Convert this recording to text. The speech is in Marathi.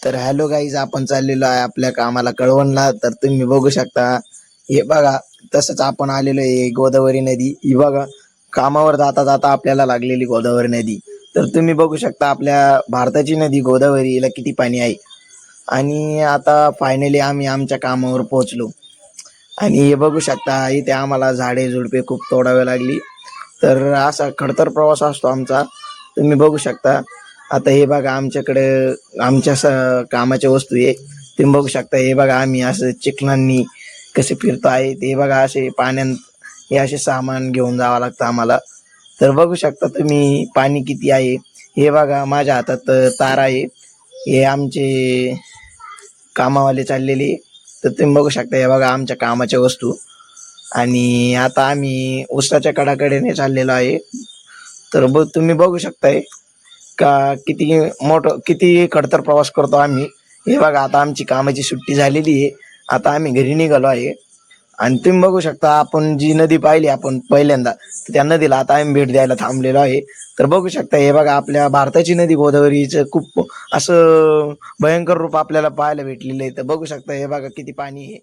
तर हॅलो गाईज, आपण चाललेलो आहे आपल्या कामाला कळवणला. तर तुम्ही बघू शकता, हे बघा. तसंच आपण आलेलो आहे गोदावरी नदी. ही बघा, कामावर जाता जाता आपल्याला लागलेली गोदावरी नदी. तर तुम्ही बघू शकता आपल्या भारताची नदी गोदावरीला किती पाणी आहे. आणि आता फायनली आम्ही आमच्या कामावर पोहोचलो. आणि हे बघू शकता, इथे आम्हाला झाडे झुडपे खूप तोडावे लागली. तर असा खडतर प्रवास असतो आमचा, तुम्ही बघू शकता. आता हे बघा, आमच्याकडे आमच्या कामाच्या वस्तू आहे, तुम्ही बघू शकता. हे बघा, आम्ही असं चिखलांनी कसे फिरतो आहे. ते बघा, असे पाण्यात हे असे सामान घेऊन जावं लागतं आम्हाला. तर बघू शकता तुम्ही पाणी किती आहे. हे बघा, माझ्या हातात तार आहे. हे आमचे कामावाले चाललेले. तर तुम्ही बघू शकता, हे बघा आमच्या कामाच्या वस्तू. आणि आता आम्ही उसाच्या कडाकडेने चाललेलो आहे. तर तुम्ही बघू शकताय का किती मोठं, किती खडतर प्रवास करतो आम्ही. हे बघा, आता आमची कामाची सुट्टी झालेली आहे. आता आम्ही घरी निघालो आहे. आणि तुम्ही बघू शकता, आपण जी नदी पाहिली आपण पहिल्यांदा, तर त्या नदीला आता आम्ही भेट द्यायला थांबलेलो आहे. तर बघू शकता, हे बघा आपल्या भारताची नदी गोदावरीचं खूप असं भयंकर रूप आपल्याला पाहायला भेटलेलं आहे. तर बघू शकता, हे बघा किती पाणी आहे.